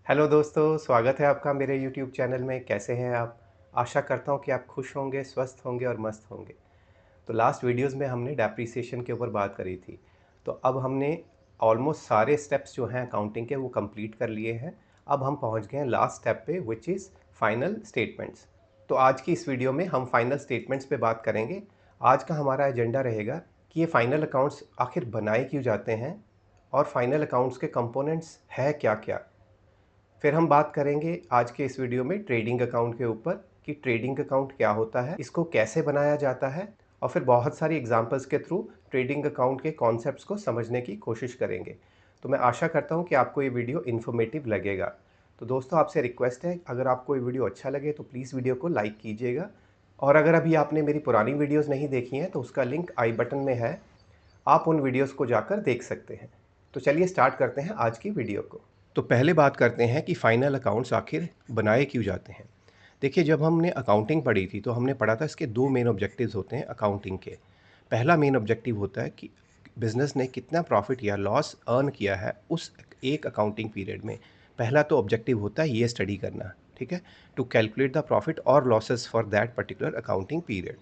Hello दोस्तों, स्वागत है आपका मेरे यूट्यूब चैनल में। कैसे हैं आप? आशा करता हूँ कि आप खुश होंगे, स्वस्थ होंगे और मस्त होंगे। तो लास्ट वीडियोस में हमने डेप्रिसिएशन के ऊपर बात करी थी। तो अब हमने ऑलमोस्ट सारे स्टेप्स जो हैं अकाउंटिंग के वो कंप्लीट कर लिए हैं। अब हम पहुँच गए हैं लास्ट स्टेप पे, विच इज़ फाइनल स्टेटमेंट्स। तो आज की इस वीडियो में हम फाइनल स्टेटमेंट्स पे बात करेंगे। आज का हमारा एजेंडा रहेगा कि ये फाइनल अकाउंट्स आखिर बनाए क्यों जाते हैं और फाइनल अकाउंट्स के कंपोनेंट्स है क्या क्या। फिर हम बात करेंगे आज के इस वीडियो में ट्रेडिंग अकाउंट के ऊपर कि ट्रेडिंग अकाउंट क्या होता है, इसको कैसे बनाया जाता है, और फिर बहुत सारी एग्जांपल्स के थ्रू ट्रेडिंग अकाउंट के कॉन्सेप्ट्स को समझने की कोशिश करेंगे। तो मैं आशा करता हूँ कि आपको ये वीडियो इन्फॉर्मेटिव लगेगा। तो दोस्तों, आपसे रिक्वेस्ट है, अगर आपको ये वीडियो अच्छा लगे तो प्लीज़ वीडियो को लाइक कीजिएगा। और अगर अभी आपने मेरी पुरानी वीडियोज़ नहीं देखी हैं तो उसका लिंक आई बटन में है, आप उन वीडियोज़ को जाकर देख सकते हैं। तो चलिए स्टार्ट करते हैं आज की वीडियो को। तो पहले बात करते हैं कि फाइनल अकाउंट्स आखिर बनाए क्यों जाते हैं। देखिए, जब हमने अकाउंटिंग पढ़ी थी तो हमने पढ़ा था इसके दो मेन ऑब्जेक्टिव्स होते हैं अकाउंटिंग के। पहला मेन ऑब्जेक्टिव होता है कि बिजनेस ने कितना प्रॉफिट या लॉस अर्न किया है उस एक अकाउंटिंग पीरियड में। पहला तो ऑब्जेक्टिव होता है ये स्टडी करना, ठीक है, टू कैलकुलेट द प्रॉफिट और losses for that particular accounting period.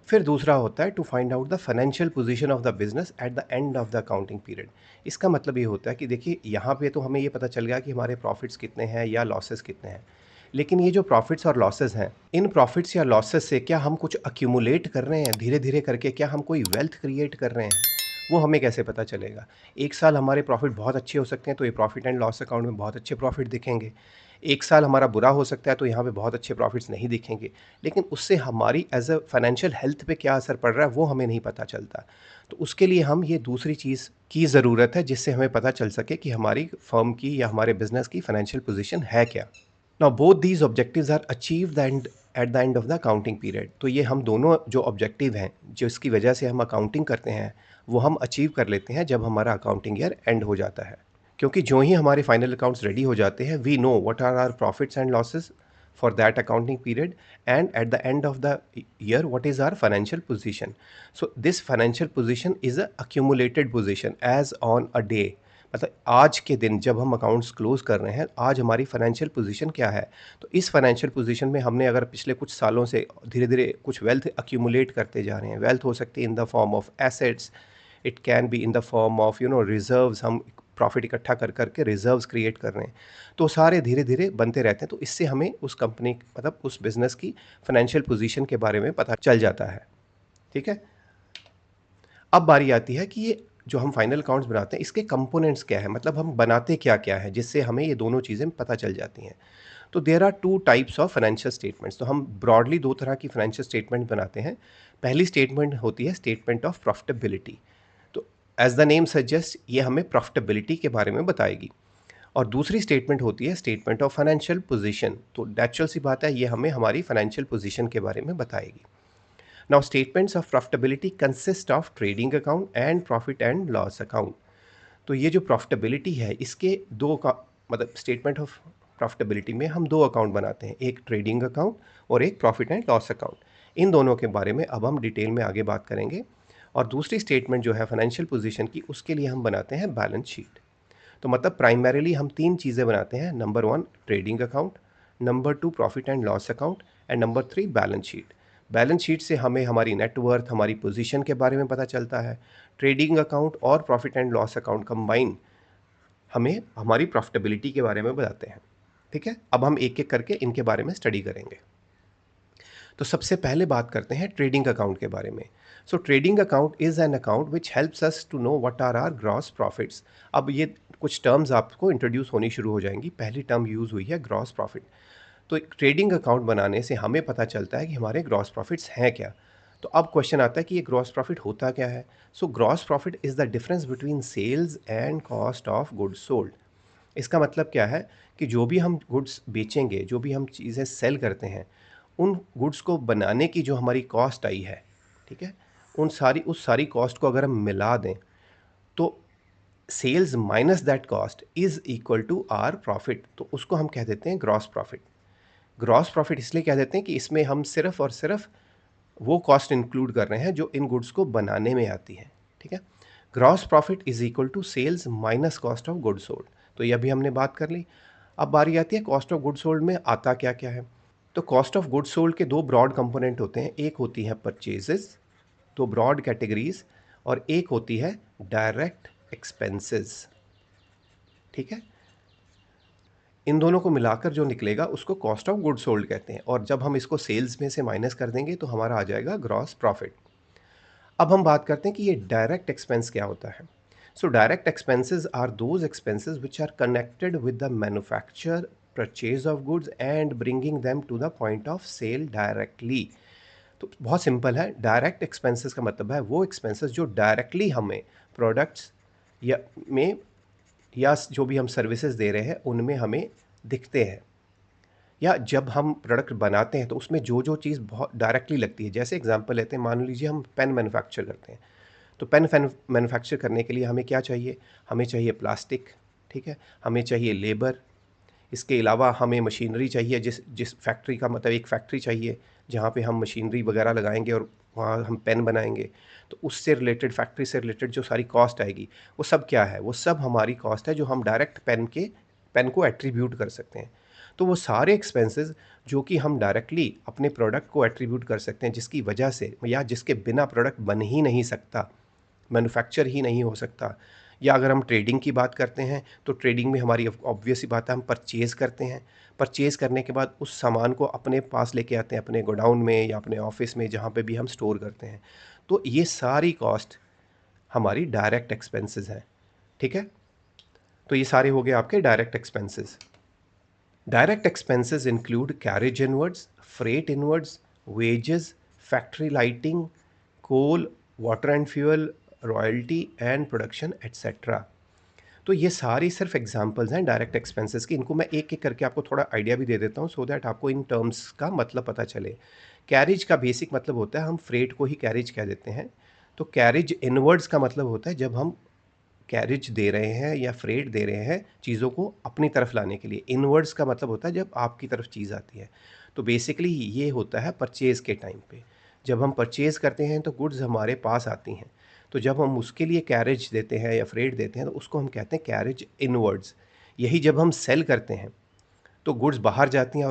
फिर दूसरा होता है to find out the financial position of the business at the end of the accounting period. इसका मतलब ये होता है कि देखिए, यहाँ पे तो हमें ये पता चल गया कि हमारे प्रॉफिट्स कितने हैं या लॉसेस कितने हैं, लेकिन ये जो प्रॉफिट्स और लॉसेस हैं, इन प्रॉफिट्स या लॉसेस से क्या हम कुछ अक्यूमुलेट कर रहे हैं धीरे धीरे करके, क्या हम कोई वेल्थ क्रिएट कर रहे हैं, वो हमें कैसे पता चलेगा। एक साल हमारे प्रॉफिट बहुत अच्छे हो सकते हैं तो ये प्रॉफिट एंड लॉस अकाउंट में बहुत अच्छे प्रॉफिट दिखेंगे। एक साल हमारा बुरा हो सकता है तो यहाँ पे बहुत अच्छे प्रॉफिट्स नहीं दिखेंगे, लेकिन उससे हमारी एज अ फाइनेंशियल हेल्थ पे क्या असर पड़ रहा है वो हमें नहीं पता चलता। तो उसके लिए हम ये दूसरी चीज़ की ज़रूरत है जिससे हमें पता चल सके कि हमारी फर्म की या हमारे बिजनेस की फाइनेंशियल पोजीशन है क्या। Now both these objectives are achieved at the end of the accounting period. तो ये हम दोनों जो ऑब्जेक्टिव हैं जिसकी वजह से हम अकाउंटिंग करते हैं वो हम अचीव कर लेते हैं जब हमारा अकाउंटिंग ईयर एंड हो जाता है। क्योंकि जो ही हमारे फाइनल अकाउंट्स रेडी हो जाते हैं, we know what are our profits and losses for that accounting period, and at the end of the year what is our financial position. So this financial position is a accumulated position as on a day. मतलब आज के दिन जब हम accounts close कर रहे हैं, आज हमारी फाइनेंशियल पोजीशन क्या है। तो इस फाइनेंशियल पोजीशन में हमने अगर पिछले कुछ सालों से धीरे धीरे कुछ वेल्थ अक्यूमुलेट करते जा रहे हैं, वेल्थ हो सकती है in the form of assets, it can be in the form of reserves, हम प्रॉफिट इकट्ठा कर करके रिजर्व्स क्रिएट कर रहे हैं, तो सारे धीरे धीरे बनते रहते हैं। तो इससे हमें उस कंपनी मतलब उस बिजनेस की फाइनेंशियल पोजीशन के बारे में पता चल जाता है, ठीक है। अब बारी आती है कि ये जो हम फाइनल अकाउंट्स बनाते हैं इसके कंपोनेंट्स क्या है, मतलब हम बनाते क्या क्या है जिससे हमें ये दोनों चीज़ें पता चल जाती हैं। तो there are two types of financial statements. तो हम ब्रॉडली दो तरह की फाइनेंशियल स्टेटमेंट बनाते हैं। पहली स्टेटमेंट होती है स्टेटमेंट ऑफ प्रॉफिटेबिलिटी। तो एज द नेम सजेस्ट ये हमें प्रॉफिटेबिलिटी के बारे में बताएगी। और दूसरी स्टेटमेंट होती है स्टेटमेंट ऑफ फाइनेंशियल पोजीशन। तो नेचुरल सी बात है, ये हमें हमारी फाइनेंशियल पोजीशन के बारे में बताएगी। Now, statements of profitability consist of trading account and profit and loss account. तो ये जो प्रॉफिटेबिलिटी है इसके दो का मतलब स्टेटमेंट ऑफ प्रॉफिटेबिलिटी में हम दो अकाउंट बनाते हैं, एक ट्रेडिंग अकाउंट और एक प्रॉफिट एंड लॉस अकाउंट। इन दोनों के बारे में अब हम डिटेल में आगे बात करेंगे। और दूसरी स्टेटमेंट जो है फाइनेंशियल पोजीशन की, उसके लिए हम बनाते हैं बैलेंस शीट। तो मतलब प्राइमरीली हम तीन चीज़ें बनाते हैं। Number one trading account, number two profit and loss account, and number three balance sheet. Balance sheet से हमें हमारी नेटवर्थ, हमारी पोजीशन के बारे में पता चलता है। ट्रेडिंग अकाउंट और profit and loss account combine हमें हमारी प्रॉफिटेबिलिटी के बारे में बताते हैं, ठीक है। अब हम एक एक करके इनके बारे में स्टडी करेंगे। तो सबसे पहले बात करते हैं ट्रेडिंग अकाउंट के बारे में। So trading account is an account which helps us to know what are are gross profits. अब ये कुछ टर्म्स आपको इंट्रोड्यूस होनी शुरू हो जाएंगी। पहली टर्म यूज़ हुई है ग्रॉस प्रॉफिट। तो एक ट्रेडिंग अकाउंट बनाने से हमें पता चलता है कि हमारे ग्रॉस प्रॉफिट्स हैं क्या। तो अब क्वेश्चन आता है कि ये ग्रॉस प्रॉफिट होता क्या है। So gross profit is the difference between sales and cost of goods sold. इसका मतलब क्या है कि जो भी हम गुड्स बेचेंगे, जो भी हम चीज़ें सेल करते हैं, उन गुड्स को बनाने की जो हमारी कॉस्ट आई है, ठीक है, उस सारी कॉस्ट को अगर हम मिला दें तो sales minus that cost is equal to our profit. तो उसको हम कह देते हैं ग्रॉस प्रॉफिट। ग्रॉस प्रॉफिट इसलिए कह देते हैं कि इसमें हम सिर्फ और सिर्फ वो कॉस्ट इंक्लूड कर रहे हैं जो इन गुड्स को बनाने में आती है, ठीक है। Gross profit is equal to sales minus cost of goods sold. तो ये अभी हमने बात कर ली। अब बारी आती है कॉस्ट ऑफ गुड्स सोल्ड में आता क्या क्या है। तो कॉस्ट ऑफ गुड्स सोल्ड के दो ब्रॉड कंपोनेंट होते हैं, एक होती है परचेजेस, दो ब्रॉड कैटेगरीज, और एक होती है डायरेक्ट एक्सपेंसेस। ठीक है, इन दोनों को मिलाकर जो निकलेगा उसको कॉस्ट ऑफ गुड्स सोल्ड कहते हैं, और जब हम इसको सेल्स में से माइनस कर देंगे तो हमारा आ जाएगा ग्रॉस प्रॉफिट। अब हम बात करते हैं कि ये डायरेक्ट एक्सपेंस क्या होता है। So direct expenses are those expenses which are connected with the manufacture, purchase of goods and bringing them to the point of sale directly. तो बहुत सिंपल है, डायरेक्ट एक्सपेंसेस का मतलब है वो एक्सपेंसेस जो डायरेक्टली हमें प्रोडक्ट्स या में या जो भी हम सर्विसेज दे रहे हैं उनमें हमें दिखते हैं, या जब हम प्रोडक्ट बनाते हैं तो उसमें जो जो चीज़ बहुत डायरेक्टली लगती है। जैसे एग्जांपल लेते हैं, मान लीजिए हम पेन मैन्युफैक्चर करते हैं, तो पेन मैन्युफैक्चर करने के लिए हमें क्या चाहिए, हमें चाहिए प्लास्टिक, ठीक है, हमें चाहिए लेबर, इसके अलावा हमें मशीनरी चाहिए, जिस जिस फैक्ट्री का मतलब एक फैक्ट्री चाहिए जहाँ पे हम मशीनरी वगैरह लगाएंगे और वहाँ हम पेन बनाएंगे। तो उससे रिलेटेड, फैक्ट्री से रिलेटेड जो सारी कॉस्ट आएगी वो सब क्या है, वो सब हमारी कॉस्ट है जो हम डायरेक्ट पेन को एट्रीब्यूट कर सकते हैं। तो वो सारे एक्सपेंसेस जो कि हम डायरेक्टली अपने प्रोडक्ट को एट्रीब्यूट कर सकते हैं, जिसकी वजह से या जिसके बिना प्रोडक्ट बन ही नहीं सकता, मैन्युफैक्चर ही नहीं हो सकता। या अगर हम ट्रेडिंग की बात करते हैं तो ट्रेडिंग में हमारी ऑब्वियस सी बात है, हम परचेज़ करते हैं। परचेज़ करने के बाद उस सामान को अपने पास लेके आते हैं, अपने गोडाउन में या अपने ऑफिस में, जहाँ पे भी हम स्टोर करते हैं। तो ये सारी कॉस्ट हमारी डायरेक्ट एक्सपेंसेस हैं। ठीक है, तो ये सारे हो गए आपके direct expenses. Direct expenses include carriage inwards, freight inwards, wages, factory lighting, coal, water and fuel, royalty and production etcetera. तो ये सारी सिर्फ एग्जांपल्स हैं डायरेक्ट एक्सपेंसेस की। इनको मैं एक एक करके आपको थोड़ा आइडिया भी दे देता हूँ सो दैट आपको इन टर्म्स का मतलब पता चले। कैरेज का बेसिक मतलब होता है, हम फ्रेट को ही कैरेज कह देते हैं। तो कैरेज इनवर्ड्स का मतलब होता है जब हम कैरेज दे रहे हैं या फ्रेट दे रहे हैं चीज़ों को अपनी तरफ लाने के लिए। इनवर्ड्स का मतलब होता है जब आपकी तरफ चीज़ आती है। तो बेसिकली ये होता है परचेज़ के टाइम पे। जब हम परचेज़ करते हैं तो गुड्स हमारे पास आती हैं। तो जब हम उसके लिए कैरेज देते हैं या फ्रेट देते हैं तो उसको हम कहते हैं कैरेज इनवर्ड्स। यही जब हम सेल करते हैं तो गुड्स बाहर जाती हैं,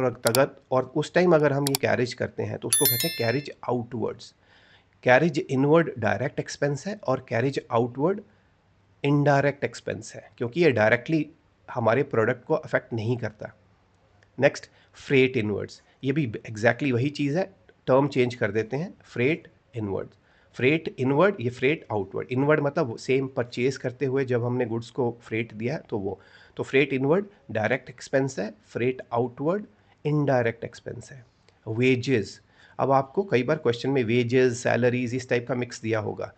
और उस टाइम अगर हम ये कैरेज करते हैं तो उसको कहते हैं carriage outwards. Carriage inward direct expense है और कैरेज आउटवर्ड इनडायरेक्ट एक्सपेंस है, क्योंकि ये डायरेक्टली हमारे प्रोडक्ट को अफेक्ट नहीं करता। नेक्स्ट, फ्रेट इनवर्ड्स, ये भी एग्जैक्टली वही चीज़ है, टर्म चेंज कर देते हैं, फ्रेट इनवर्ड। फ्रेट इनवर्ड, ये फ्रेट आउटवर्ड। इनवर्ड मतलब सेम परचेज करते हुए जब हमने गुड्स को फ्रेट दिया है तो वो, तो फ्रेट इनवर्ड डायरेक्ट एक्सपेंस है, फ्रेट आउटवर्ड इनडायरेक्ट एक्सपेंस है। वेजेस, अब आपको कई बार क्वेश्चन में वेजेस, सैलरीज इस टाइप का मिक्स दिया होगा,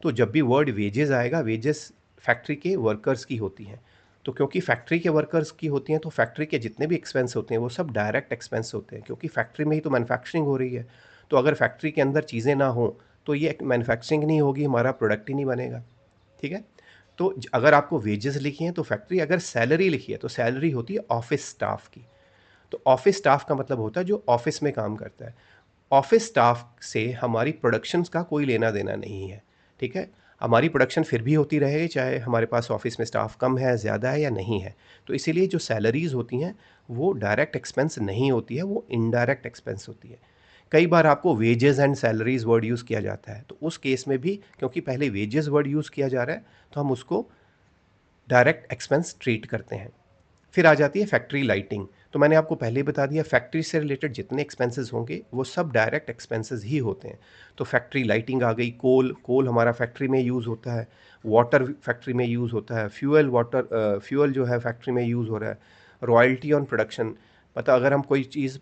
तो जब भी वर्ड वेजेस आएगा, वेजेस फैक्ट्री के वर्कर्स की होती हैं। तो क्योंकि फैक्ट्री के वर्कर्स की होती हैं तो फैक्ट्री के जितने भी एक्सपेंस होते हैं वो सब डायरेक्ट एक्सपेंस होते हैं, क्योंकि फैक्ट्री में ही तो मैन्युफैक्चरिंग हो रही है। तो अगर फैक्ट्री के अंदर चीज़ें ना हों तो ये मैन्युफैक्चरिंग नहीं होगी, हमारा प्रोडक्ट ही नहीं बनेगा। ठीक है, तो अगर आपको वेजेस लिखी हैं तो फैक्ट्री, अगर सैलरी लिखी है तो सैलरी होती है ऑफिस स्टाफ की। तो ऑफिस स्टाफ का मतलब होता है जो ऑफिस में काम करता है। ऑफिस स्टाफ से हमारी प्रोडक्शंस का कोई लेना देना नहीं है। ठीक है, हमारी प्रोडक्शन फिर भी होती रहेगी चाहे हमारे पास ऑफिस में स्टाफ कम है, ज़्यादा है या नहीं है। तो इसीलिए जो सैलरीज होती हैं वो डायरेक्ट एक्सपेंस नहीं होती है, वो इनडायरेक्ट एक्सपेंस होती है। कई बार आपको wages and salaries word use किया जाता है, तो उस केस में भी क्योंकि पहले वेजेस वर्ड यूज़ किया जा रहा है तो हम उसको डायरेक्ट एक्सपेंस ट्रीट करते हैं। फिर आ जाती है फैक्ट्री लाइटिंग। तो मैंने आपको पहले ही बता दिया, फैक्ट्री से रिलेटेड जितने एक्सपेंसेस होंगे वो सब डायरेक्ट एक्सपेंसेस ही होते हैं। तो फैक्ट्री लाइटिंग आ गई, कोल, कोल हमारा फैक्ट्री में यूज़ होता है, वाटर फैक्ट्री में यूज़ होता है, फ्यूल जो है फैक्ट्री में यूज़ हो रहा है, रॉयल्टी ऑन प्रोडक्शन, मतलब अगर हम कोई चीज़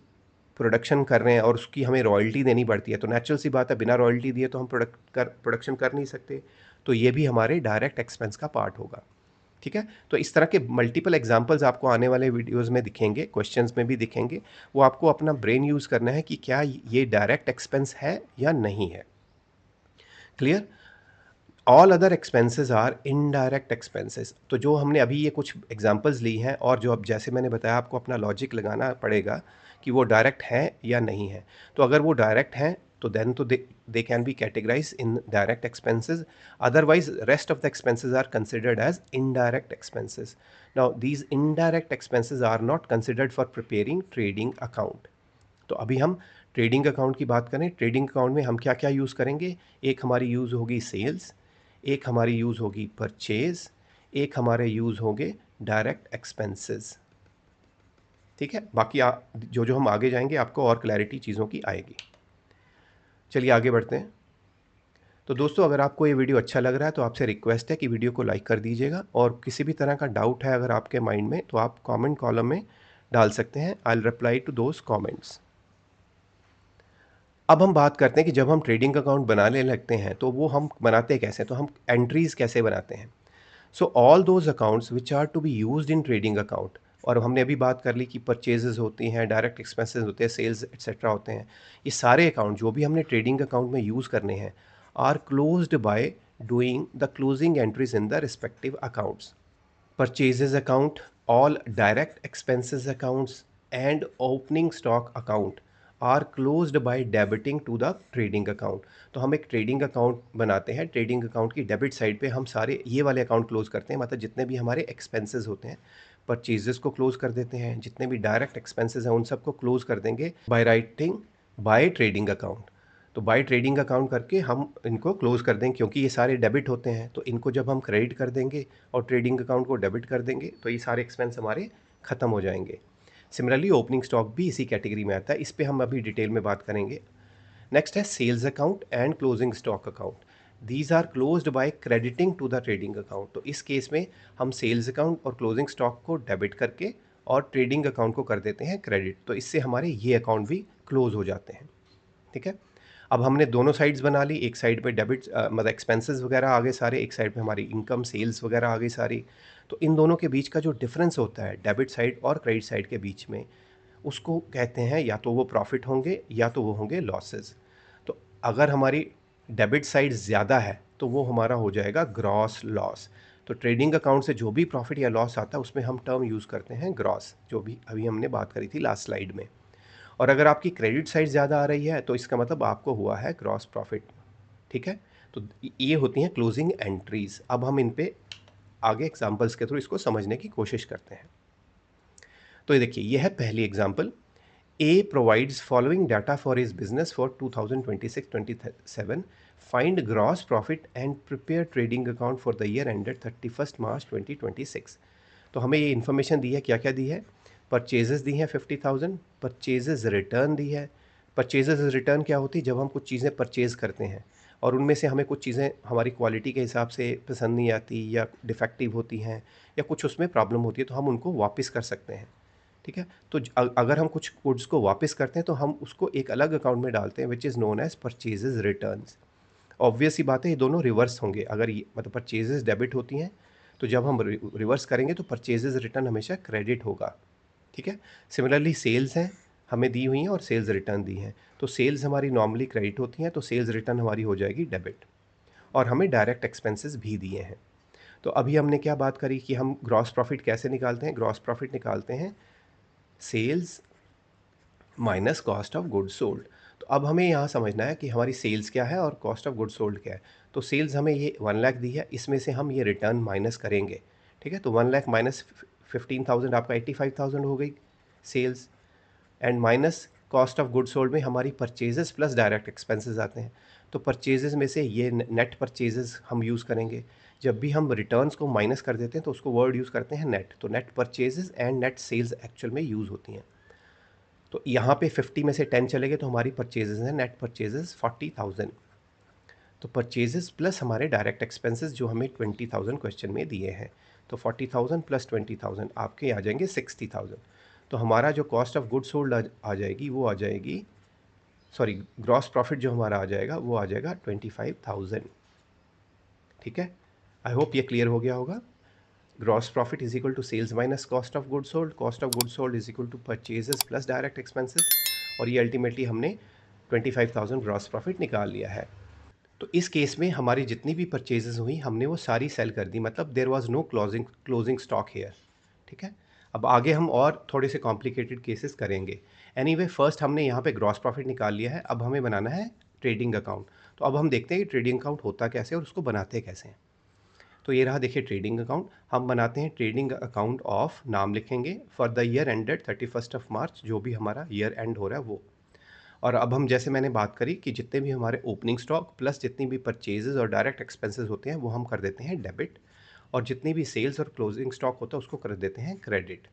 प्रोडक्शन कर रहे हैं और उसकी हमें रॉयल्टी देनी पड़ती है तो नेचुरल सी बात है, बिना रॉयल्टी दिए तो हम प्रोडक्शन कर नहीं सकते। तो ये भी हमारे डायरेक्ट एक्सपेंस का पार्ट होगा। ठीक है, तो इस तरह के मल्टीपल एग्जांपल्स आपको आने वाले वीडियोस में दिखेंगे, क्वेश्चंस में भी दिखेंगे। वो आपको अपना ब्रेन यूज़ करना है कि क्या ये डायरेक्ट एक्सपेंस है या नहीं है। Clear? All other expenses are indirect expenses. तो जो हमने अभी ये कुछ एग्जांपल्स ली हैं और जो अब जैसे मैंने बताया आपको अपना लॉजिक लगाना पड़ेगा कि वो डायरेक्ट हैं या नहीं है। तो अगर वो डायरेक्ट हैं तो देन तो they can be categorise in direct expenses, otherwise rest of the expenses are considered as indirect expenses. Now these indirect expenses are not considered for preparing trading account. तो अभी हम ट्रेडिंग अकाउंट की बात करें. Trading account में हम क्या क्या यूज़ करेंगे? एक हमारी यूज़ होगी सेल्स, एक हमारी यूज़ होगी परचेज, एक हमारे यूज़ होंगे डायरेक्ट एक्सपेंसेस. ठीक है, बाकी जो जो हम आगे जाएंगे आपको और क्लैरिटी चीज़ों की आएगी. चलिए आगे बढ़ते हैं. तो दोस्तों, अगर आपको ये वीडियो अच्छा लग रहा है तो आपसे रिक्वेस्ट है कि वीडियो को लाइक कर दीजिएगा, और किसी भी तरह का डाउट है अगर आपके माइंड में तो आप कमेंट कॉलम में डाल सकते हैं. I will reply to those comments. अब हम बात करते हैं कि जब हम ट्रेडिंग अकाउंट बनाने लगते हैं तो वो हम बनाते कैसे, तो हम एंट्रीज कैसे बनाते हैं. So all those accounts which are to be used in trading account, और हमने अभी बात कर ली कि परचेजेस होती हैं, डायरेक्ट एक्सपेंसेस होते हैं, सेल्स एक्सेट्रा होते हैं. ये सारे अकाउंट जो भी हमने ट्रेडिंग अकाउंट में यूज़ करने हैं are closed by doing the closing entries in the respective accounts. Purchases account, all direct expenses accounts and opening stock account are closed by debiting to the trading account. तो हम एक trading account बनाते हैं. Trading account की debit side पे हम सारे ये वाले अकाउंट क्लोज करते हैं, मतलब जितने भी हमारे एक्सपेंसेस होते हैं. परचेजेस को क्लोज कर देते हैं, जितने भी डायरेक्ट एक्सपेंसेस हैं उन सबको क्लोज कर देंगे by writing by trading account. तो बाय ट्रेडिंग अकाउंट करके हम इनको क्लोज कर देंगे, क्योंकि ये सारे डेबिट होते हैं. तो इनको जब हम क्रेडिट कर देंगे और ट्रेडिंग अकाउंट को डेबिट कर देंगे तो ये सारे एक्सपेंस हमारे ख़त्म हो जाएंगे. सिमिलरली ओपनिंग स्टॉक भी इसी कैटेगरी में आता है. इस पे हम अभी डिटेल में बात करेंगे. नेक्स्ट है sales account and closing stock account. These are closed by crediting to the trading account. तो इस केस में हम सेल्स अकाउंट और क्लोजिंग स्टॉक को डेबिट करके और ट्रेडिंग अकाउंट को कर देते हैं क्रेडिट. तो इससे हमारे ये अकाउंट भी क्लोज हो जाते हैं. ठीक है. अब हमने दोनों साइड्स बना ली. एक साइड पे डेबिट मतलब एक्सपेंसेस वगैरह आ गए सारे, एक साइड पे हमारी इनकम सेल्स वगैरह आ गई सारी. तो इन दोनों के बीच का जो डिफरेंस होता है डेबिट साइड और क्रेडिट साइड के बीच में, उसको कहते हैं या तो वो प्रॉफिट होंगे या तो वो होंगे लॉसेस. तो अगर हमारी डेबिट साइड ज़्यादा है तो वो हमारा हो जाएगा ग्रॉस लॉस. तो ट्रेडिंग अकाउंट से जो भी प्रॉफिट या लॉस आता है उसमें हम टर्म यूज़ करते हैं ग्रॉस, जो भी अभी हमने बात करी थी लास्ट स्लाइड में. और अगर आपकी क्रेडिट साइड ज़्यादा आ रही है तो इसका मतलब आपको हुआ है ग्रॉस प्रॉफिट. ठीक है. तो ये होती हैं क्लोजिंग एंट्रीज. अब हम इन पे आगे एग्जांपल्स के थ्रू इसको समझने की कोशिश करते हैं. तो ये देखिए, ये है पहली example. A provides following data for his business for 2026-27. Find gross profit and prepare trading account for the year ended 31 मार्च 2026. तो हमें ये इन्फॉर्मेशन दी है. क्या क्या दी है? परचेजेस दी हैं 50,000. परचेजेस रिटर्न दी है. परचेजेस रिटर्न क्या होती है? जब हम कुछ चीज़ें परचेज़ करते हैं और उनमें से हमें कुछ चीज़ें हमारी क्वालिटी के हिसाब से पसंद नहीं आती या डिफेक्टिव होती हैं या कुछ उसमें प्रॉब्लम होती है तो हम उनको वापस कर सकते हैं. ठीक है. तो अगर हम कुछ गुड्स को वापस करते हैं तो हम उसको एक अलग अकाउंट में डालते हैं which is known as purchases returns. Obvious ही बात है, ये दोनों रिवर्स होंगे. अगर ये मतलब परचेजेस डेबिट होती हैं तो जब हम रिवर्स करेंगे तो परचेजेस रिटर्न हमेशा क्रेडिट होगा. ठीक है. सिमिलरली सेल्स हैं, हमें दी हुई हैं और सेल्स रिटर्न दी हैं. तो सेल्स हमारी नॉर्मली क्रेडिट होती हैं तो सेल्स रिटर्न हमारी हो जाएगी डेबिट. और हमें डायरेक्ट एक्सपेंसेस भी दिए हैं. तो अभी हमने क्या बात करी कि हम ग्रॉस प्रॉफिट कैसे निकालते हैं. ग्रॉस प्रॉफिट निकालते हैं sales minus cost of goods sold. तो अब हमें यहाँ समझना है कि हमारी सेल्स क्या है और कॉस्ट ऑफ गुड्स सोल्ड क्या है. तो सेल्स हमें ये 1 लाख दी है, इसमें से हम ये रिटर्न माइनस करेंगे. ठीक है. तो 1 लाख माइनस 15,000 आपका 85,000 हो गई sales. And minus cost of goods sold में हमारी परचेजेस प्लस डायरेक्ट एक्सपेंसेस आते हैं. तो परचेजेस में से ये नेट परचेजेस हम यूज़ करेंगे. जब भी हम रिटर्न्स को माइनस कर देते हैं तो उसको वर्ड यूज़ करते हैं नेट. तो net purchases and net sales actual में यूज़ होती हैं. तो यहाँ पे 50 में से 10 चले गए तो हमारी परचेजेस हैं नेट परचेजेस 40,000. तो परचेजेस प्लस हमारे डायरेक्ट एक्सपेंसेस जो हमें 20,000 क्वेश्चन में दिए हैं. तो 40,000 प्लस 20,000 आपके आ जाएंगे 60,000. तो हमारा जो कॉस्ट ऑफ गुड्स सोल्ड आ जाएगी वो आ जाएगी, सॉरी ग्रॉस प्रॉफिट जो हमारा आ जाएगा वो आ जाएगा 25,000. ठीक है. आई होप ये क्लियर हो गया होगा. Gross profit is equal to sales minus cost of goods sold. Cost of goods sold is equal to purchases plus direct expenses. और ये अल्टीमेटली हमने 25,000 ग्रॉस प्रॉफिट निकाल लिया है. तो इस केस में हमारी जितनी भी परचेजेस हुई हमने वो सारी सेल कर दी, मतलब there was no closing stock here. ठीक है. अब आगे हम और थोड़े से कॉम्प्लिकेटेड केसेस करेंगे. एनीवे फर्स्ट हमने यहाँ पे ग्रॉस प्रॉफिट निकाल लिया है. अब हमें बनाना है ट्रेडिंग अकाउंट। तो अब हम देखते हैं कि ट्रेडिंग अकाउंट होता कैसे और उसको बनाते कैसे हैं। तो ये रहा देखिए ट्रेडिंग अकाउंट। हम बनाते हैं ट्रेडिंग अकाउंट ऑफ, नाम लिखेंगे for the year ended 31st of March, जो भी हमारा ईयर एंड हो रहा है वो। और अब हम जैसे मैंने बात करी कि जितने भी हमारे ओपनिंग स्टॉक प्लस जितनी भी परचेजेस और डायरेक्ट एक्सपेंसेस होते हैं वो हम कर देते हैं डेबिट, और जितनी भी सेल्स और क्लोजिंग स्टॉक होता है उसको कर देते हैं क्रेडिट।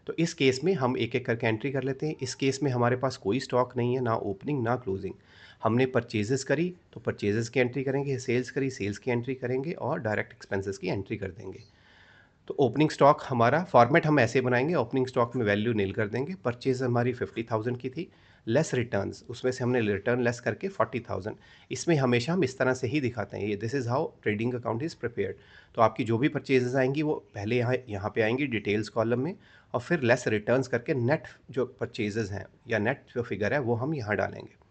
तो इस केस में हम एक एक करके एंट्री कर लेते हैं। इस केस में हमारे पास कोई स्टॉक नहीं है, ना ओपनिंग ना क्लोजिंग। हमने परचेजेस करी तो परचेजेस की एंट्री करेंगे, सेल्स करी सेल्स की एंट्री करेंगे, और डायरेक्ट एक्सपेंसेस की एंट्री कर देंगे। तो ओपनिंग स्टॉक हमारा फॉर्मेट हम ऐसे बनाएंगे, ओपनिंग स्टॉक में वैल्यू नील कर देंगे। परचेज हमारी 50,000 की थी, लेस रिटर्न्स, उसमें से हमने रिटर्न लेस करके 40,000। इसमें हमेशा हम इस तरह से ही दिखाते हैं, ये this is how trading account is prepared. तो आपकी जो भी परचेजेस आएंगी वो पहले यहाँ पे आएंगी डिटेल्स कॉलम में, और फिर लेस रिटर्न्स करके नेट जो परचेजेस हैं या नेट जो फिगर है वो हम यहाँ डालेंगे।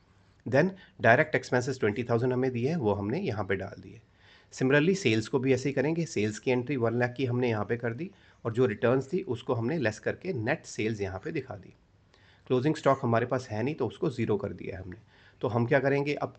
देन डायरेक्ट एक्सपेंसेस 20,000 हमें दिए हैं, वो हमने यहाँ पे डाल दिए। सिमिलरली सेल्स को भी ऐसे ही करेंगे। सेल्स की एंट्री 1 लाख की हमने यहाँ पे कर दी, और जो रिटर्न्स थी उसको हमने लेस करके नेट सेल्स यहाँ पे दिखा दी। क्लोजिंग स्टॉक हमारे पास है नहीं तो उसको ज़ीरो कर दिया है हमने। तो हम क्या करेंगे, अब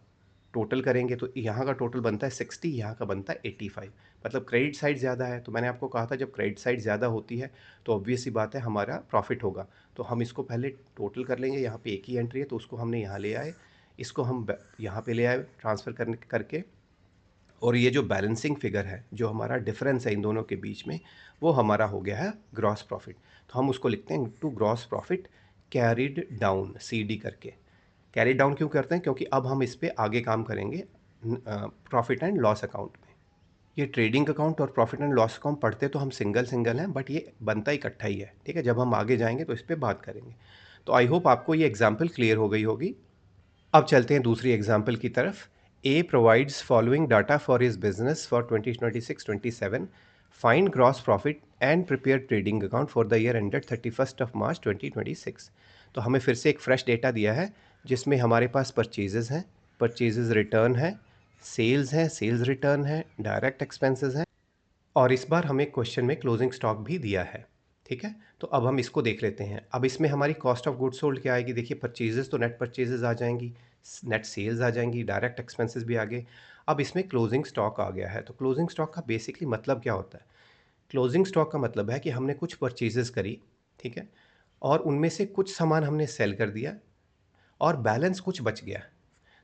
टोटल करेंगे तो यहाँ का टोटल बनता है 60, यहाँ का बनता है 85। मतलब क्रेडिट साइड ज़्यादा है, तो मैंने आपको कहा था जब क्रेडिट साइड ज़्यादा होती है तो ऑब्वियस सी बात है हमारा प्रॉफिट होगा। तो हम इसको पहले टोटल कर लेंगे। यहाँ पे एक ही एंट्री है तो उसको हमने यहाँ ले आए, इसको हम यहाँ पे ले आए ट्रांसफ़र करने करके, और ये जो बैलेंसिंग फिगर है, जो हमारा डिफरेंस है इन दोनों के बीच में, वो हमारा हो गया है ग्रॉस प्रॉफिट। तो हम उसको लिखते हैं to gross profit carried down, CD करके। कैरी डाउन क्यों करते हैं, क्योंकि अब हम इस पे आगे काम करेंगे प्रॉफिट एंड लॉस अकाउंट में। ये ट्रेडिंग अकाउंट और प्रॉफिट एंड लॉस अकाउंट पढ़ते तो हम सिंगल सिंगल हैं, बट ये बनता इकट्ठा ही है, ठीक है। जब हम आगे जाएंगे तो इस पर बात करेंगे। तो आई होप आपको ये एग्जाम्पल क्लियर हो गई होगी। अब चलते हैं दूसरी एग्जाम्पल की तरफ। ए provides following data for his business for 2026-27, find gross profit and prepare trading account for the year ended 31st of March 2026। तो हमें फिर से एक फ्रेश डेटा दिया है जिसमें हमारे पास परचेजेस हैं, परचेजेस रिटर्न है, सेल्स हैं, सेल्स रिटर्न है, डायरेक्ट एक्सपेंसेस हैं, और इस बार हमें क्वेश्चन में क्लोजिंग स्टॉक भी दिया है, ठीक है। तो अब हम इसको देख लेते हैं। अब इसमें हमारी कॉस्ट ऑफ गुड्स सोल्ड क्या आएगी, देखिए परचेजेस तो नेट परचेजेस आ जाएंगी, नेट सेल्स आ जाएंगी, डायरेक्ट एक्सपेंसेस भी आ गए। अब इसमें क्लोजिंग स्टॉक आ गया है। तो क्लोजिंग स्टॉक का बेसिकली मतलब क्या होता है, क्लोजिंग स्टॉक का मतलब है कि हमने कुछ परचेजेस करी, ठीक है, और उनमें से कुछ सामान हमने सेल कर दिया और बैलेंस कुछ बच गया।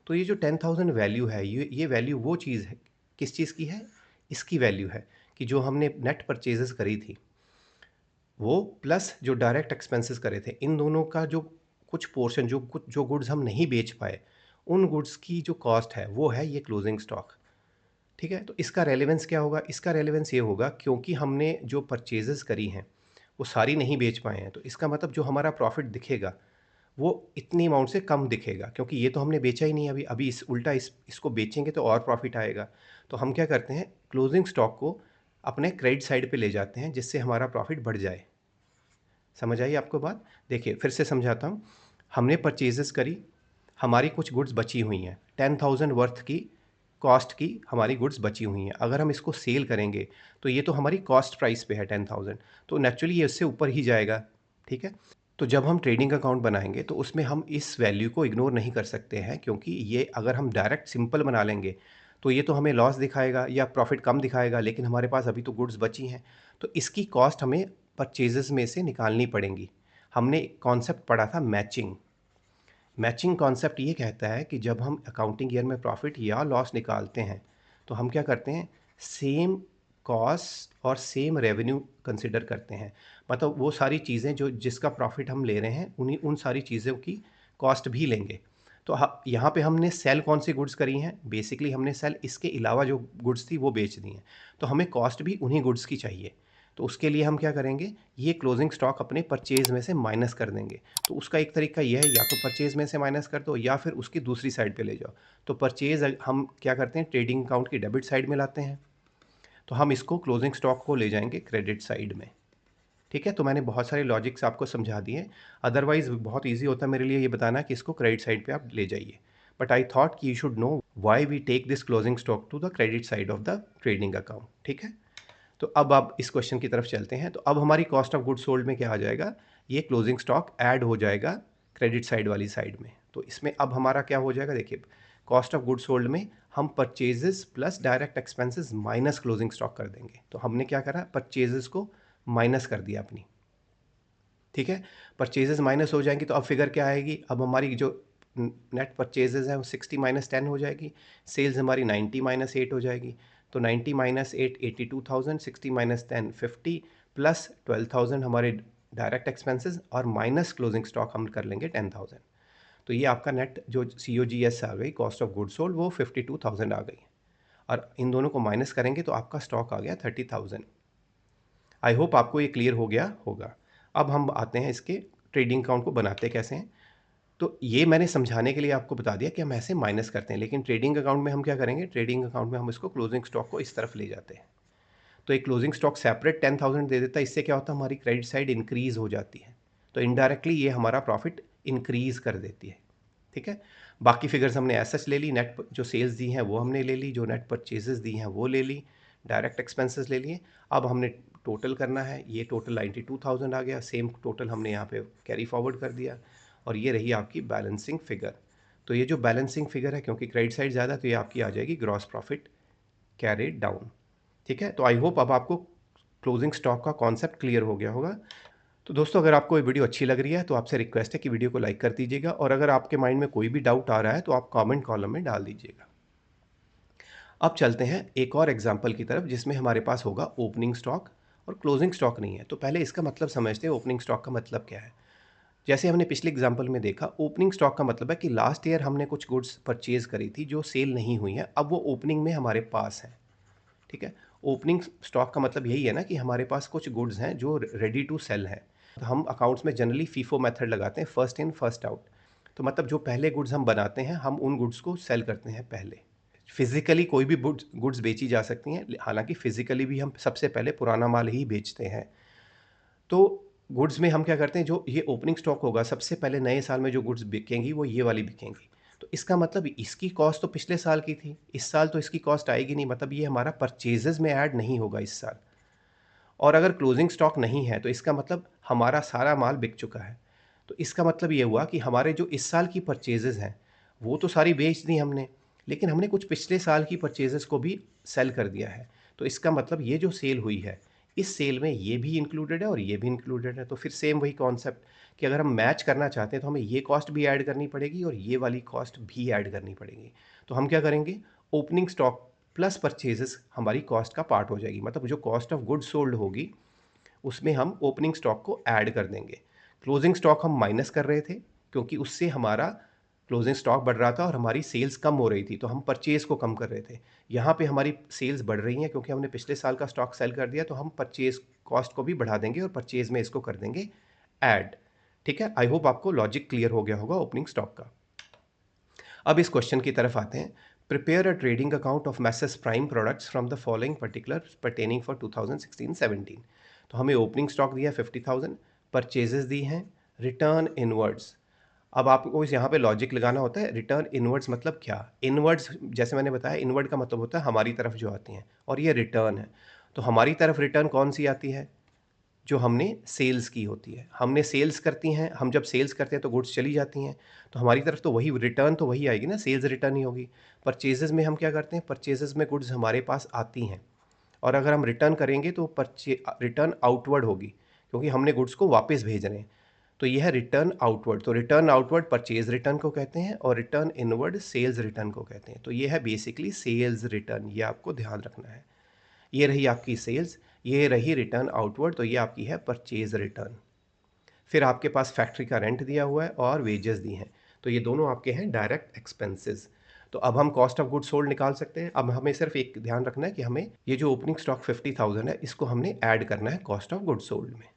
तो ये जो 10,000 वैल्यू है, ये वैल्यू वो चीज़ है, किस चीज़ की है, इसकी वैल्यू है कि जो हमने नेट परचेजेस करी थी वो, प्लस जो डायरेक्ट एक्सपेंसेस करे थे, इन दोनों का जो कुछ पोर्शन, जो गुड्स हम नहीं बेच पाए, उन गुड्स की जो कॉस्ट है वो है ये क्लोजिंग स्टॉक, ठीक है। तो इसका रेलेवेंस क्या होगा, इसका रेलेवेंस ये होगा क्योंकि हमने जो परचेजेस करी हैं वो सारी नहीं बेच पाए हैं, तो इसका मतलब जो हमारा प्रॉफिट दिखेगा वो इतनी अमाउंट से कम दिखेगा, क्योंकि ये तो हमने बेचा ही नहीं अभी। अभी इस उल्टा इसको बेचेंगे तो और प्रॉफिट आएगा। तो हम क्या करते हैं, क्लोजिंग स्टॉक को अपने क्रेडिट साइड पे ले जाते हैं जिससे हमारा प्रॉफिट बढ़ जाए। समझ आई आपको बात? देखिए फिर से समझाता हूँ। हमने परचेजेस करी, हमारी कुछ गुड्स बची हुई हैं, 10,000 वर्थ की कॉस्ट की हमारी गुड्स बची हुई हैं। अगर हम इसको सेल करेंगे तो ये तो हमारी कॉस्ट प्राइस पे है 10,000, तो नेचुरली ये उससे ऊपर ही जाएगा, ठीक है। तो जब हम ट्रेडिंग अकाउंट बनाएंगे तो उसमें हम इस वैल्यू को इग्नोर नहीं कर सकते हैं, क्योंकि ये अगर हम डायरेक्ट सिंपल बना लेंगे तो ये तो हमें लॉस दिखाएगा या प्रॉफिट कम दिखाएगा, लेकिन हमारे पास अभी तो गुड्स बची हैं, तो इसकी कॉस्ट हमें परचेजेस में से निकालनी पड़ेंगी। हमने एक कॉन्सेप्ट पढ़ा था मैचिंग। मैचिंग कॉन्सेप्ट ये कहता है कि जब हम अकाउंटिंग ईयर में प्रॉफिट या लॉस निकालते हैं तो हम क्या करते हैं, सेम कॉस्ट और सेम रेवेन्यू कंसिडर करते हैं। मतलब वो सारी चीज़ें जो जिसका प्रॉफिट हम ले रहे हैं उन्हीं उन सारी चीज़ों की कॉस्ट भी लेंगे। तो यहाँ पे हमने सेल कौन सी गुड्स करी हैं, बेसिकली हमने सेल इसके अलावा जो गुड्स थी वो बेच दी हैं, तो हमें कॉस्ट भी उन्हीं गुड्स की चाहिए। तो उसके लिए हम क्या करेंगे, ये क्लोजिंग स्टॉक अपने परचेज में से माइनस कर देंगे। तो उसका एक तरीका यह है, या तो परचेज में से माइनस कर दो या फिर उसकी दूसरी साइड पे ले जाओ। तो परचेज हम क्या करते हैं, ट्रेडिंग अकाउंट की डेबिट साइड में लाते हैं, तो हम इसको क्लोजिंग स्टॉक को ले जाएंगे क्रेडिट साइड में, ठीक है। तो मैंने बहुत सारे लॉजिक्स आपको समझा दिए, अदरवाइज बहुत ईजी होता मेरे लिए ये बताना कि इसको क्रेडिट साइड पे आप ले जाइए, बट आई थॉट कि you should know why we take this closing stock to the credit side of the trading account, ठीक है। तो अब आप इस क्वेश्चन की तरफ चलते हैं। तो अब हमारी कॉस्ट ऑफ गुड्स सोल्ड में क्या आ जाएगा, ये क्लोजिंग स्टॉक ऐड हो जाएगा क्रेडिट साइड वाली साइड में। तो इसमें अब हमारा क्या हो जाएगा, देखिए कॉस्ट ऑफ गुड सोल्ड में हम purchases plus direct expenses minus closing stock कर देंगे। तो हमने क्या करा, परचेजेस को माइनस कर दिया अपनी, ठीक है। परचेजेस माइनस हो जाएंगी तो अब फिगर क्या आएगी, अब हमारी जो नेट परचेजेस है वो 60 माइनस 10 हो जाएगी, सेल्स हमारी 90 माइनस 8 हो जाएगी। तो 90 माइनस 8 82,000, 60 माइनस 10 50 प्लस 12,000 हमारे डायरेक्ट एक्सपेंसेस और माइनस क्लोजिंग स्टॉक हम कर लेंगे 10,000। तो ये आपका नेट जो COGS आ गई, कॉस्ट ऑफ गुड सोल्ड, वो 52,000 आ गई। और इन दोनों को माइनस करेंगे तो आपका स्टॉक आ गया 30,000। आई होप आपको ये क्लियर हो गया होगा। अब हम आते हैं इसके ट्रेडिंग अकाउंट को बनाते कैसे हैं। तो ये मैंने समझाने के लिए आपको बता दिया कि हम ऐसे माइनस करते हैं, लेकिन ट्रेडिंग अकाउंट में हम क्या करेंगे, ट्रेडिंग अकाउंट में हम इसको क्लोजिंग स्टॉक को इस तरफ ले जाते हैं। तो एक क्लोजिंग स्टॉक सेपरेट 10,000 दे देता है, इससे क्या होता है, हमारी क्रेडिट साइड इंक्रीज हो जाती है। तो इनडायरेक्टली ये हमारा प्रॉफिट इंक्रीज कर देती है, ठीक है। बाकी फिगर्स हमने एस ले ली, नेट जो सेल्स दी हैं वो हमने ले ली, जो नेट परचेजेस दी हैं वो ले ली, डायरेक्ट एक्सपेंसेस ले लिए। अब हमने टोटल करना है, ये टोटल 92,000 आ गया, सेम टोटल हमने यहाँ पे कैरी फॉरवर्ड कर दिया और ये रही आपकी बैलेंसिंग फिगर। तो ये जो बैलेंसिंग फिगर है, क्योंकि क्रेडिट साइड ज़्यादा, तो ये आपकी आ जाएगी ग्रॉस प्रॉफिट कैरिड डाउन, ठीक है। तो आई होप अब आपको क्लोजिंग स्टॉक का कॉन्सेप्ट क्लियर हो गया होगा। तो दोस्तों, अगर आपको ये वीडियो अच्छी लग रही है तो आपसे रिक्वेस्ट है कि वीडियो को लाइक कर दीजिएगा, और अगर आपके माइंड में कोई भी डाउट आ रहा है तो आप कमेंट कॉलम में डाल दीजिएगा। अब चलते हैं एक और एग्जांपल की तरफ, जिसमें हमारे पास होगा ओपनिंग स्टॉक और क्लोजिंग स्टॉक नहीं है। तो पहले इसका मतलब समझते हैं, ओपनिंग स्टॉक का मतलब क्या है। जैसे हमने पिछले एग्जांपल में देखा, ओपनिंग स्टॉक का मतलब है कि लास्ट ईयर हमने कुछ गुड्स परचेज करी थी जो सेल नहीं हुई हैं, अब वो ओपनिंग में हमारे पास हैं, ठीक है। ओपनिंग स्टॉक का मतलब यही है ना कि हमारे पास कुछ गुड्स हैं जो रेडी टू सेल हैं। तो हम अकाउंट्स में जनरली फीफो मेथड लगाते हैं, फर्स्ट इन फर्स्ट आउट। तो मतलब जो पहले गुड्स हम बनाते हैं, हम उन गुड्स को सेल करते हैं पहले। फिजिकली कोई भी गुड्स बेची जा सकती हैं, हालांकि फिजिकली भी हम सबसे पहले पुराना माल ही बेचते हैं। तो गुड्स में हम क्या करते हैं, जो ये ओपनिंग स्टॉक होगा, सबसे पहले नए साल में जो गुड्स बिकेंगी वो ये वाली बिकेंगी। तो इसका मतलब इसकी कॉस्ट तो पिछले साल की थी, इस साल तो इसकी कॉस्ट आएगी नहीं, मतलब ये हमारा परचेजेस में ऐड नहीं होगा इस साल। और अगर क्लोजिंग स्टॉक नहीं है तो इसका मतलब हमारा सारा माल बिक चुका है। तो इसका मतलब ये हुआ कि हमारे जो इस साल की परचेजेस हैं वो तो सारी बेच दी हमने, लेकिन हमने कुछ पिछले साल की परचेजेस को भी सेल कर दिया है। तो इसका मतलब ये जो सेल हुई है, इस सेल में ये भी इंक्लूडेड है और ये भी इंक्लूडेड है। तो फिर सेम वही कॉन्सेप्ट कि अगर हम मैच करना चाहते हैं तो हमें ये कॉस्ट भी ऐड करनी पड़ेगी और ये वाली कॉस्ट भी ऐड करनी पड़ेगी। तो हम क्या करेंगे, ओपनिंग स्टॉक प्लस परचेजेस हमारी कॉस्ट का पार्ट हो जाएगी, मतलब जो कॉस्ट ऑफ गुड्स सोल्ड होगी उसमें हम ओपनिंग स्टॉक को ऐड कर देंगे। क्लोजिंग स्टॉक हम माइनस कर रहे थे क्योंकि उससे हमारा क्लोजिंग स्टॉक बढ़ रहा था और हमारी सेल्स कम हो रही थी, तो हम परचेज़ को कम कर रहे थे। यहाँ पे हमारी सेल्स बढ़ रही हैं क्योंकि हमने पिछले साल का स्टॉक सेल कर दिया, तो हम परचेज़ कॉस्ट को भी बढ़ा देंगे और परचेज़ में इसको कर देंगे ऐड, ठीक है। आई होप आपको लॉजिक क्लियर हो गया होगा ओपनिंग स्टॉक का। अब इस क्वेश्चन की तरफ आते हैं। Prepare a trading account of Messrs Prime Products from the following particular pertaining for 2016-17। तो हमें ओपनिंग स्टॉक दिया 50,000, परचेजेस दी हैं, रिटर्न इनवर्ड्स। अब आपको इस यहाँ पे लॉजिक लगाना होता है। रिटर्न इनवर्ड्स मतलब क्या, इनवर्ड्स जैसे मैंने बताया, इनवर्ड का मतलब होता है हमारी तरफ जो आती हैं, और ये रिटर्न है। तो हमारी तरफ रिटर्न कौन सी आती है, जो हमने सेल्स की होती है। हमने सेल्स करती हैं, हम जब सेल्स करते हैं तो गुड्स चली जाती हैं, तो हमारी तरफ तो वही रिटर्न तो वही आएगी ना, सेल्स रिटर्न ही होगी। परचेजेस में हम क्या करते हैं, परचेजेस में गुड्स हमारे पास आती हैं, और अगर हम रिटर्न करेंगे तो रिटर्न आउटवर्ड होगी, क्योंकि हमने गुड्स को वापस भेज रहे हैं। तो यह है रिटर्न आउटवर्ड। तो रिटर्न आउटवर्ड परचेज रिटर्न को कहते हैं और रिटर्न इनवर्ड सेल्स रिटर्न को कहते हैं। तो ये है बेसिकली सेल्स रिटर्न, ये आपको ध्यान रखना है। ये रही आपकी सेल्स, ये रही रिटर्न आउटवर्ड, तो ये आपकी है परचेज रिटर्न। फिर आपके पास फैक्ट्री का रेंट दिया हुआ है और वेजेस दी हैं, तो ये दोनों आपके हैं डायरेक्ट एक्सपेंसेस। तो अब हम कॉस्ट ऑफ गुड्स सोल्ड निकाल सकते हैं। अब हमें सिर्फ एक ध्यान रखना है कि हमें ये जो ओपनिंग स्टॉक 50,000 है, इसको हमने ऐड करना है कॉस्ट ऑफ गुड्स सोल्ड में।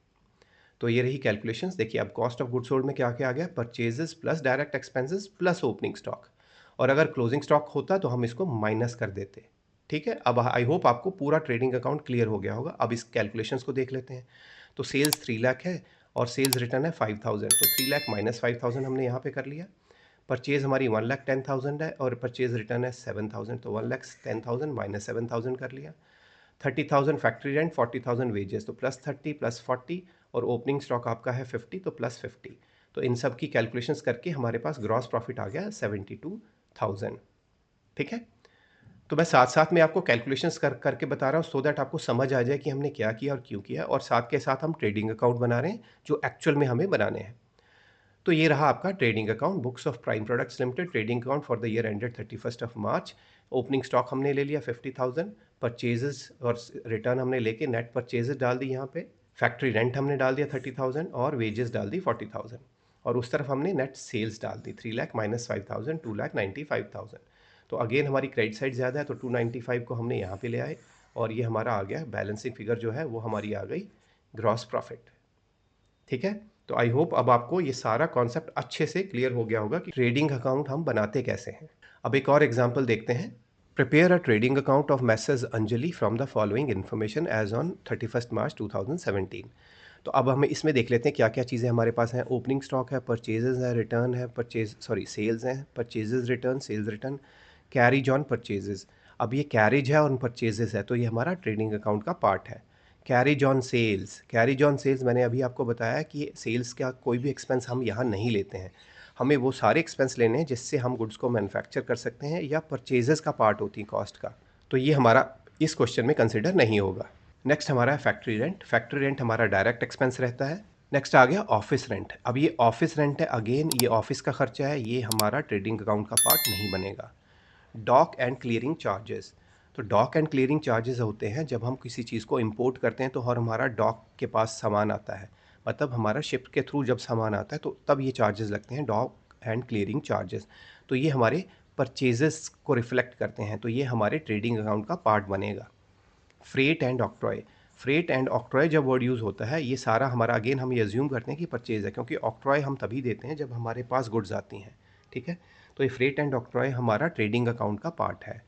तो ये रही कैलकुलेशंस। देखिए अब कॉस्ट ऑफ गुड्स सोल्ड में क्या क्या आ गया, purchases plus direct expenses plus opening stock, और अगर क्लोजिंग स्टॉक होता तो हम इसको माइनस कर देते, ठीक है। अब आई होप आपको पूरा ट्रेडिंग अकाउंट क्लियर हो गया होगा। अब इस कैलकुलेशंस को देख लेते हैं। तो सेल्स 3 लाख है और सेल्स रिटर्न है 5,000, तो 3 लाख माइनस 5,000 हमने यहाँ पे कर लिया। परचेज हमारी 1,10,000 है और परचेज रिटर्न है 7,000, तो 1,10,000 माइनस 7,000 कर लिया। 30,000 फैक्ट्री रेंट, 40,000 वेजेस, तो प्लस 30 प्लस 40, और ओपनिंग स्टॉक आपका है 50, तो प्लस 50। तो इन सब की कैलकुलेशंस करके हमारे पास ग्रॉस प्रॉफिट आ गया 72,000। ठीक है। तो मैं साथ साथ में आपको कैलकुलेशंस करके बता रहा हूँ सो दैट आपको समझ आ जाए कि हमने क्या किया और क्यों किया, और साथ के साथ हम ट्रेडिंग अकाउंट बना रहे हैं जो एक्चुअल में हमें बनाने हैं। तो ये रहा आपका trading account, books of prime products limited trading account for the year ended 31 March. Opening stock हमने ले लिया 50,000, परचेजेस और रिटर्न हमने लेके नेट परचेजेस डाल दी यहाँ पे, फैक्ट्री रेंट हमने डाल दिया 30,000 और वेजेस डाल दी 40,000, और उस तरफ हमने नेट सेल्स डाल दी 3 लाख माइनस 5,000 2,95,000। तो अगेन हमारी क्रेडिट साइड ज़्यादा है तो 295 को हमने यहाँ पे ले आए, और ये हमारा आ गया बैलेंसिंग फिगर जो है वो हमारी आ गई ग्रॉस प्रॉफिट। ठीक है। तो आई होप अब आपको ये सारा कॉन्सेप्ट अच्छे से क्लियर हो गया होगा कि ट्रेडिंग अकाउंट हम बनाते कैसे हैं। अब एक और एग्जांपल देखते हैं। Prepare a trading account of Messrs Anjali from the following information as on 31 March 2017। तो अब हमें इसमें देख लेते हैं क्या क्या चीज़ें हमारे पास हैं। ओपनिंग स्टॉक है, परचेजेज है, रिटर्न है, सेल्स हैं, purchases return, sales return, carriage on purchases. अब ये कैरिज है और परचेजेज है तो ये हमारा ट्रेडिंग अकाउंट का पार्ट है। कैरिज ऑन सेल्स मैंने अभी आपको बताया कि सेल्स का कोई भी एक्सपेंस हम यहाँ नहीं लेते हैं। हमें वो सारे एक्सपेंस लेने हैं जिससे हम गुड्स को मैन्युफैक्चर कर सकते हैं या परचेजेस का पार्ट होती है कॉस्ट का, तो ये हमारा इस क्वेश्चन में कंसिडर नहीं होगा। नेक्स्ट हमारा है फैक्ट्री रेंट। फैक्ट्री रेंट हमारा डायरेक्ट एक्सपेंस रहता है। नेक्स्ट आ गया ऑफिस रेंट। अब ये ऑफिस रेंट है, अगेन ये ऑफिस का खर्चा है, ये हमारा ट्रेडिंग अकाउंट का पार्ट नहीं बनेगा। Dock and clearing charges. तो डॉक एंड क्लियरिंग चार्जेस होते हैं जब हम किसी चीज़ को इंपोर्ट करते हैं तो और हमारा डॉक के पास सामान आता है, मतलब हमारा शिप के थ्रू जब सामान आता है तो तब ये चार्जेस लगते हैं, डॉक एंड क्लियरिंग चार्जेस। तो ये हमारे परचेजेस को रिफ्लेक्ट करते हैं, तो ये हमारे ट्रेडिंग अकाउंट का पार्ट बनेगा। Freight and octroi. Freight and octroi जब वर्ड यूज़ होता है ये सारा हमारा, अगेन हम ये अज्यूम करते हैं कि परचेज है, क्योंकि ऑक्ट्रॉय हम तभी देते हैं जब हमारे पास गुड्स आती हैं। ठीक है। तो ये फ्रेट एंड ऑक्ट्रॉय हमारा ट्रेडिंग अकाउंट का पार्ट है।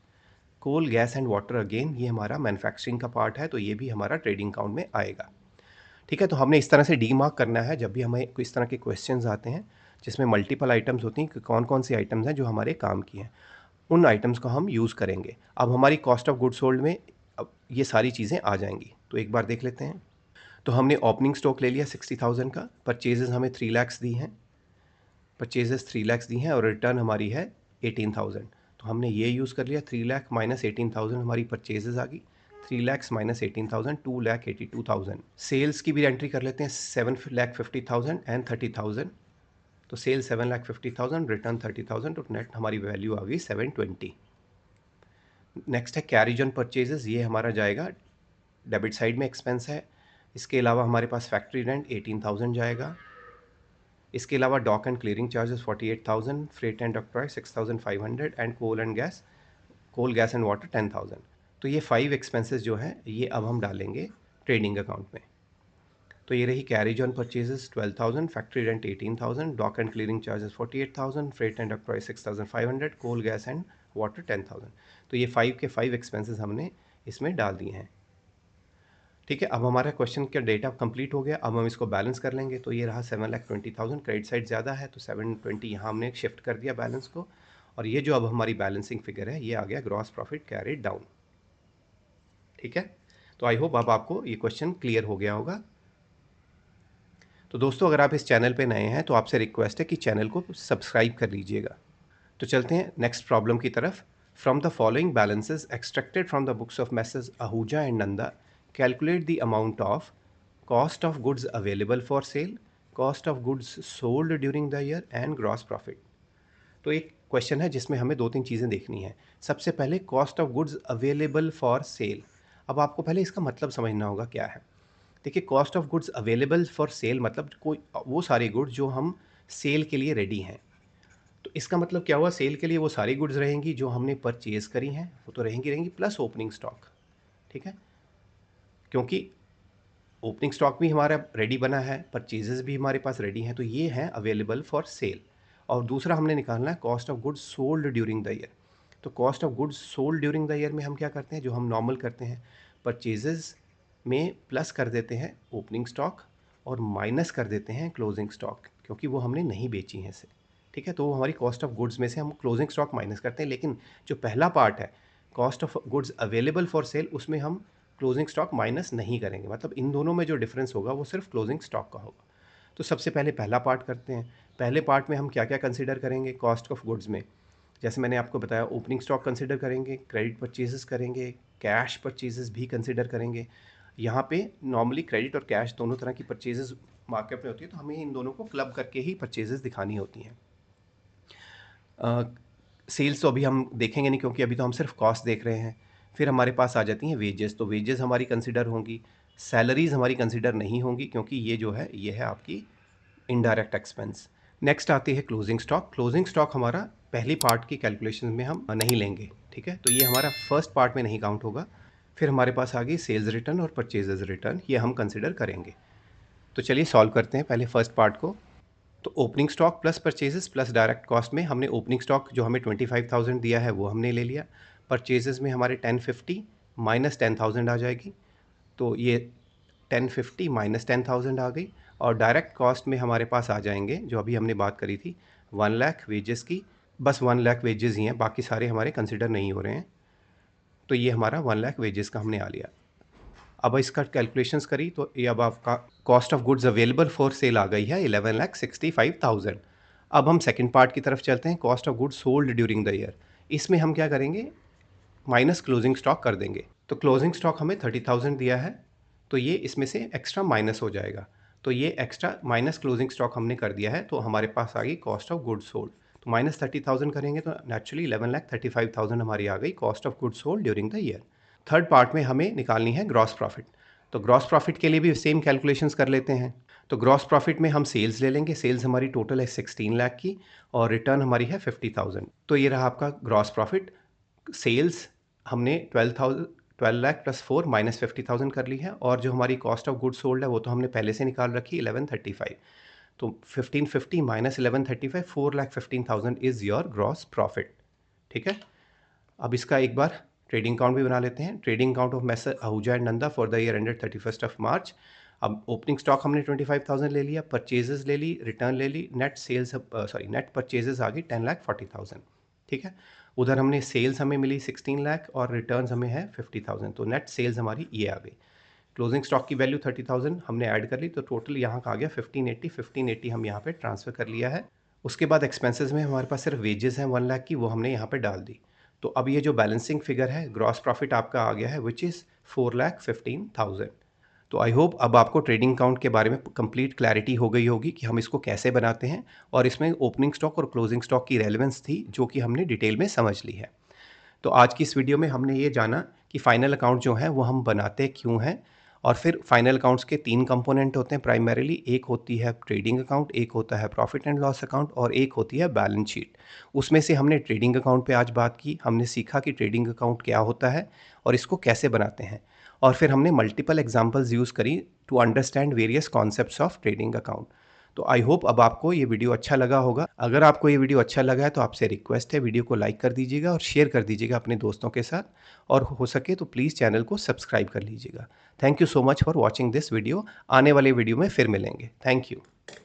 Coal gas and water, again ये हमारा मैन्युफैक्चरिंग का पार्ट है तो ये भी हमारा ट्रेडिंग अकाउंट में आएगा। ठीक है। तो हमने इस तरह से डी मार्क करना है जब भी हमें इस तरह के क्वेश्चंस आते हैं जिसमें मल्टीपल आइटम्स होती हैं कि कौन कौन सी आइटम्स हैं जो हमारे काम की हैं, उन आइटम्स को हम यूज़ करेंगे। अब हमारी कॉस्ट ऑफ गुड्स सोल्ड में अब ये सारी चीज़ें आ जाएंगी, तो एक बार देख लेते हैं। तो हमने ओपनिंग स्टॉक ले लिया 60,000 का, परचेजेस हमें 3 लैक्स दी हैं, परचेजेस 3 लैक्स दी हैं और रिटर्न हमारी है 18,000। तो हमने ये यूज़ कर लिया, 3 लाख माइनस 18,000 हमारी परचेजेस आ गई, 3 लैक्स माइनस 18,000 2,82,000। सेल्स की भी एंट्री कर लेते हैं, 7,50,000 एंड 30,000। तो सेल 7,50,000, रिटर्न 30,000, तो नेट हमारी वैल्यू आ गई 720। नेक्स्ट है कैरिज ऑन परचेजेस, ये हमारा जाएगा डेबिट साइड में एक्सपेंस है। इसके अलावा हमारे पास फैक्ट्री रेंट 18,000 जाएगा। इसके अलावा dock and clearing charges 48,000, freight and octroi 6,500 and coal gas and water 10,000। तो ये 5 एक्सपेंसेस जो हैं ये अब हम डालेंगे ट्रेडिंग अकाउंट में। तो ये रही carriage on purchases 12,000, factory rent 18,000, dock and clearing charges 48,000, freight and octroi 6,500, coal gas and water 10,000। तो ये 5 के 5 एक्सपेंसेस हमने इसमें डाल दिए हैं। ठीक है। अब हमारा क्वेश्चन का डेटा कंप्लीट हो गया, अब हम इसको बैलेंस कर लेंगे। तो ये रहा 7,20,000, क्रेडिट साइड ज़्यादा है तो 720 यहाँ हमने शिफ्ट कर दिया बैलेंस को, और ये जो अब हमारी बैलेंसिंग फिगर है ये आ गया ग्रॉस प्रॉफिट कैरिड डाउन। ठीक है। तो आई होप अब आपको ये क्वेश्चन क्लियर हो गया होगा। तो दोस्तों अगर आप इस चैनल पे नए हैं तो आपसे रिक्वेस्ट है कि चैनल को सब्सक्राइब कर लीजिएगा। तो चलते हैं नेक्स्ट प्रॉब्लम की तरफ। From the following balances extracted from the books of message Ahuja and Nanda, calculate the amount of cost of goods available for cell, cost of goods sold during the year and gross profit. तो एक question है जिसमें हमें दो तीन चीज़ें देखनी है। सबसे पहले cost of goods available for cell. अब आपको पहले इसका मतलब समझना होगा क्या है। देखिए, cost of goods available for cell मतलब कोई वो सारे गुड्स जो हम सेल के लिए रेडी हैं। तो इसका मतलब क्या हुआ, सेल के लिए वो सारी गुड्स रहेंगी जो हमने परचेज करी हैं, वो तो रहेंगी रहेंगी प्लस ओपनिंग स्टॉक। ठीक है। क्योंकि ओपनिंग स्टॉक भी हमारा रेडी बना है, परचेजेस भी हमारे पास रेडी हैं, तो ये हैं अवेलेबल फॉर सेल। और दूसरा हमने निकालना है cost of goods sold during the year. तो cost of goods sold during the year में हम क्या करते हैं, जो हम नॉर्मल करते हैं, परचेजेस में प्लस कर देते हैं ओपनिंग स्टॉक और माइनस कर देते हैं क्लोजिंग स्टॉक, क्योंकि वो हमने नहीं बेची हैं इसे। ठीक है। तो वो हमारी कॉस्ट ऑफ गुड्स में से हम क्लोजिंग स्टॉक माइनस करते हैं, लेकिन जो पहला पार्ट है cost of goods available for cell, उसमें हम क्लोजिंग स्टॉक माइनस नहीं करेंगे। मतलब इन दोनों में जो डिफरेंस होगा वो सिर्फ क्लोजिंग स्टॉक का होगा। तो सबसे पहले पहला पार्ट करते हैं। पहले पार्ट में हम क्या क्या कंसिडर करेंगे कॉस्ट ऑफ गुड्स में। जैसे मैंने आपको बताया ओपनिंग स्टॉक कंसिडर करेंगे, क्रेडिट परचेजेस करेंगे, कैश परचेजेस भी कंसिडर करेंगे। यहाँ पे नॉर्मली क्रेडिट और कैश दोनों तरह की परचेजेस मार्केट में होती है, तो हमें इन दोनों को क्लब करके ही परचेजेस दिखानी होती हैं। सेल्स तो अभी हम देखेंगे नहीं क्योंकि अभी तो हम सिर्फ कॉस्ट देख रहे हैं। फिर हमारे पास आ जाती हैं वेजेस, तो वेजेस हमारी कंसिडर होंगी, सैलरीज हमारी कंसिडर नहीं होंगी क्योंकि ये है आपकी इनडायरेक्ट एक्सपेंस। नेक्स्ट आती है क्लोजिंग स्टॉक। क्लोजिंग स्टॉक हमारा पहली पार्ट की कैलकुलेशन में हम नहीं लेंगे, ठीक है, तो ये हमारा फर्स्ट पार्ट में नहीं काउंट होगा। फिर हमारे पास आ गई सेल्स रिटर्न और परचेजेज रिटर्न, ये हम कंसिडर करेंगे। तो चलिए सॉल्व करते हैं पहले फर्स्ट पार्ट को। तो opening stock plus purchases plus direct cost में हमने ओपनिंग स्टॉक जो हमें 25,000 दिया है वो हमने ले लिया। परचेजेस में हमारे 1050 माइनस 10,000 आ जाएगी, तो ये 1050 माइनस 10,000 आ गई। और डायरेक्ट कॉस्ट में हमारे पास आ जाएंगे जो अभी हमने बात करी थी 1 लाख वेजेस की, बस 1 लाख वेजेस ही हैं, बाकी सारे हमारे कंसिडर नहीं हो रहे हैं। तो ये हमारा 1 लाख वेजेस का हमने आ लिया। अब इसका कैलकुलेशंस करी तो ये अब आपका cost of goods available for sale आ गई है 11,65,000। अब हम सेकंड पार्ट की तरफ चलते हैं, cost of goods sold during the year. इसमें हम क्या करेंगे, माइनस क्लोजिंग स्टॉक कर देंगे। तो क्लोजिंग स्टॉक हमें 30,000 दिया है, तो ये इसमें से एक्स्ट्रा माइनस हो जाएगा। तो ये एक्स्ट्रा माइनस क्लोजिंग स्टॉक हमने कर दिया है, तो हमारे पास आ गई कॉस्ट ऑफ गुड्स सोल्ड। तो माइनस 30,000 करेंगे तो नेचुरली 11,35,000 हमारी आ गई cost of goods sold during the year. Third part में हमें निकालनी है ग्रॉस प्रॉफिट। तो ग्रॉस प्रॉफिट के लिए भी सेम कैलकुलेशंस कर लेते हैं। तो ग्रॉस प्रॉफिट में हम सेल्स ले लेंगे, सेल्स हमारी टोटल है 16 लाख की और रिटर्न हमारी है 50,000। तो ये रहा आपका ग्रॉस प्रॉफिट। सेल्स हमने 12 लाख प्लस 4 माइनस 50,000 कर ली है, और जो हमारी कॉस्ट ऑफ गुड्स सोल्ड है वो तो हमने पहले से निकाल रखी 1135। तो 1550 minus 1135 4,15,000 is your gross profit, ठीक है। अब इसका एक बार ट्रेडिंग अकाउंट भी बना लेते हैं। Trading account of masher Ahuja and Nanda for the year ended 31st of March. अब ओपनिंग स्टॉक हमने 25,000 ले लिया, परचेजेस ले ली, रिटर्न ले ली, नेट सेल्स नेट परचेजेस आ गई 10,40,000, ठीक है। उधर हमने सेल्स हमें मिली 16 लाख और रिटर्न्स हमें है 50,000, तो नेट सेल्स हमारी ये आ गई। क्लोजिंग स्टॉक की वैल्यू 30,000 हमने ऐड कर ली, तो टोटल यहाँ का आ गया 1580 हम यहाँ पे ट्रांसफ़र कर लिया है। उसके बाद एक्सपेंसेस में हमारे पास सिर्फ वेजेस हैं 1 लाख की, वो हमने यहाँ पे डाल दी। तो अब ये जो बैलेंसिंग फिगर है ग्रॉस प्रॉफिट आपका आ गया है विच इज़ 4,15,000। तो आई होप अब आपको ट्रेडिंग अकाउंट के बारे में कंप्लीट क्लैरिटी हो गई होगी कि हम इसको कैसे बनाते हैं, और इसमें ओपनिंग स्टॉक और क्लोजिंग स्टॉक की रेलेवेंस थी जो कि हमने डिटेल में समझ ली है। तो आज की इस वीडियो में हमने ये जाना कि फाइनल अकाउंट जो है वो हम बनाते क्यों हैं, और फिर फाइनल अकाउंट्स के 3 कंपोनेंट होते हैं प्राइमरीली। एक होती है ट्रेडिंग अकाउंट, एक होता है प्रॉफिट एंड लॉस अकाउंट, और एक होती है बैलेंस शीट। उसमें से हमने ट्रेडिंग अकाउंट पे आज बात की, हमने सीखा कि ट्रेडिंग अकाउंट क्या होता है और इसको कैसे बनाते हैं, और फिर हमने मल्टीपल एग्जांपल्स यूज़ करी to understand various concepts of trading account. तो आई होप अब आपको ये वीडियो अच्छा लगा होगा। अगर आपको ये वीडियो अच्छा लगा है तो आपसे रिक्वेस्ट है वीडियो को लाइक कर दीजिएगा और शेयर कर दीजिएगा अपने दोस्तों के साथ, और हो सके तो प्लीज़ चैनल को सब्सक्राइब कर लीजिएगा। Thank you so much for watching this video. आने वाले वीडियो में फिर मिलेंगे। Thank you.